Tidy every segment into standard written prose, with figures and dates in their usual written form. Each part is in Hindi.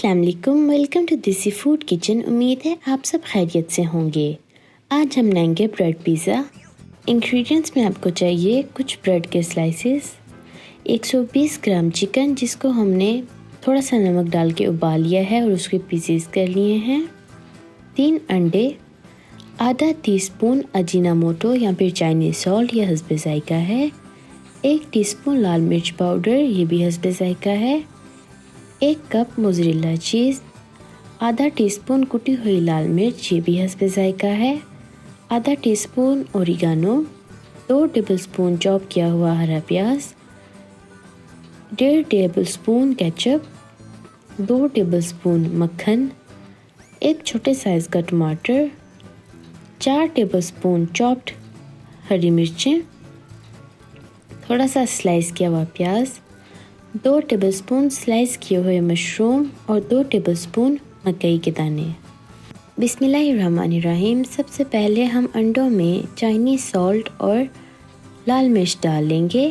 अस्सलाम वालेकुम, वेलकम टू देसी फूड किचन। उम्मीद है आप सब खैरियत से होंगे। आज हम बनाएंगे ब्रेड पिज़्ज़ा। इंग्रेडिएंट्स में आपको चाहिए कुछ ब्रेड के स्लाइसेस, 120 ग्राम चिकन जिसको हमने थोड़ा सा नमक डाल के उबाल लिया है और उसके पीसेस कर लिए हैं, 3 अंडे, आधा टीस्पून अजीनामोटो या फिर चाइनीज़ सॉल्ट, यह हस्बे जायका है, 1 टीस्पून लाल मिर्च पाउडर, ये भी हस्बे जायका है, 1 कप मोज़रेला चीज़, आधा टीस्पून कुटी हुई लाल मिर्च, ये भी हस्बे जायका है, आधा टीस्पून ओरिगानो, 2 टेबलस्पून चॉप किया हुआ हरा प्याज, 1.5 टेबलस्पून केचप, 2 टेबलस्पून मक्खन, 1 छोटे साइज़ का टमाटर, 4 टेबलस्पून चॉप्ड हरी मिर्चें, थोड़ा सा स्लाइस किया हुआ प्याज, 2 टेबलस्पून स्लाइस किए हुए मशरूम और 2 टेबलस्पून मकई के दाने। बिस्मिल्लाहिर्रहमानिर्रहीम। सबसे पहले हम अंडों में चाइनीज़ सॉल्ट और लाल मिर्च डाल लेंगे।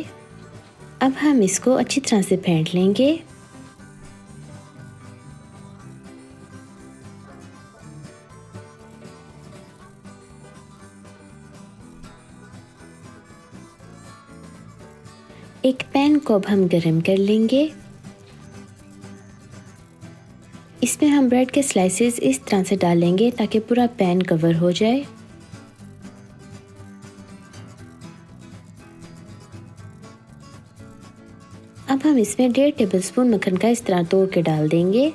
अब हम इसको अच्छी तरह से फेंट लेंगे। एक पैन को अब हम गरम कर लेंगे। इसमें हम ब्रेड के स्लाइसेस इस तरह से डालेंगे ताकि पूरा पैन कवर हो जाए। अब हम इसमें 1.5 टेबलस्पून मक्खन का इस तरह तोड़ के डाल देंगे।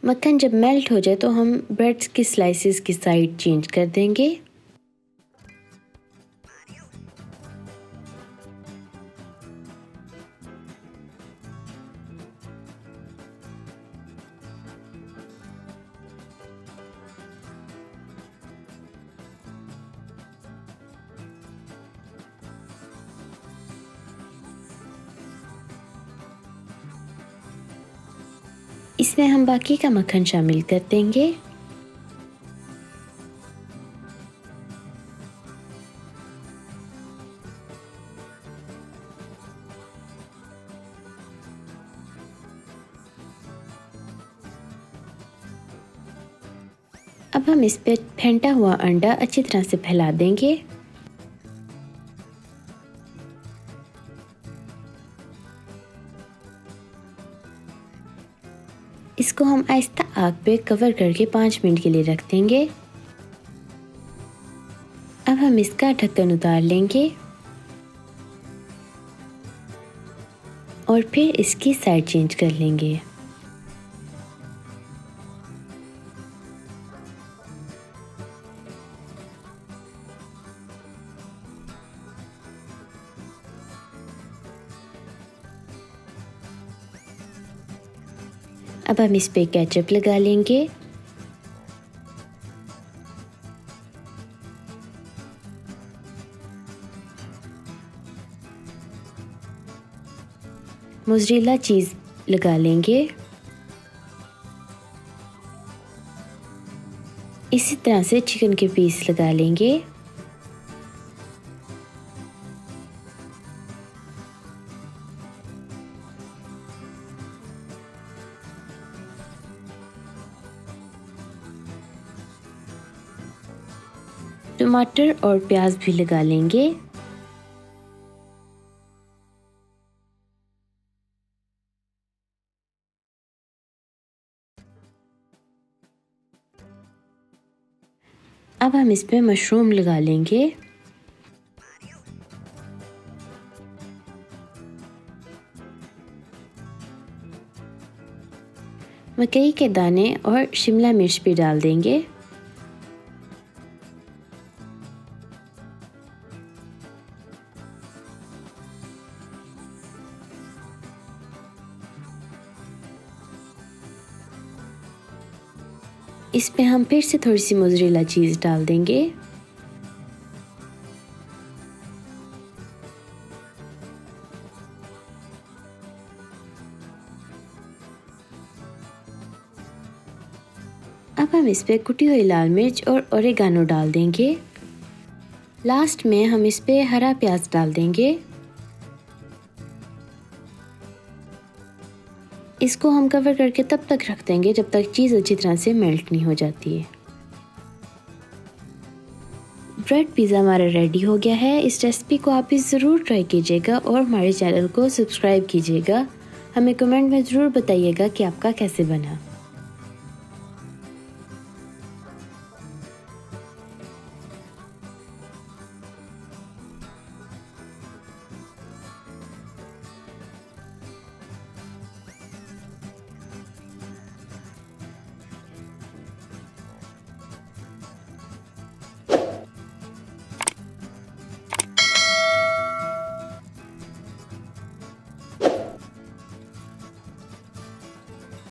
मक्खन जब मेल्ट हो जाए तो हम ब्रेड्स की स्लाइसेस की साइड चेंज कर देंगे। इसमें हम बाकी का मक्खन शामिल कर देंगे। अब हम इस पे फेंटा हुआ अंडा अच्छी तरह से फैला देंगे। इसको हम आहिस्ता आग पे कवर करके 5 मिनट के लिए रख देंगे। अब हम इसका ढक्कन उतार लेंगे और फिर इसकी साइड चेंज कर लेंगे। अब हम इस पे केचप लगा लेंगे। मोज़रेला चीज़ लगा लेंगे। इसी तरह से चिकन के पीस लगा लेंगे। टमाटर और प्याज भी लगा लेंगे। अब हम इसमें मशरूम लगा लेंगे। मकई के दाने और शिमला मिर्च भी डाल देंगे। इस पे हम फिर से थोड़ी सी मोज़रेला चीज़ डाल देंगे। अब हम इस पे कुटी हुई लाल मिर्च और ओरेगानो डाल देंगे। लास्ट में हम इस पे हरा प्याज डाल देंगे। इसको हम कवर करके तब तक रख देंगे जब तक चीज़ अच्छी तरह से मेल्ट नहीं हो जाती है। ब्रेड पिज़्ज़ा हमारा रेडी हो गया है। इस रेसिपी को आप भी ज़रूर ट्राई कीजिएगा और हमारे चैनल को सब्सक्राइब कीजिएगा। हमें कमेंट में ज़रूर बताइएगा कि आपका कैसे बना।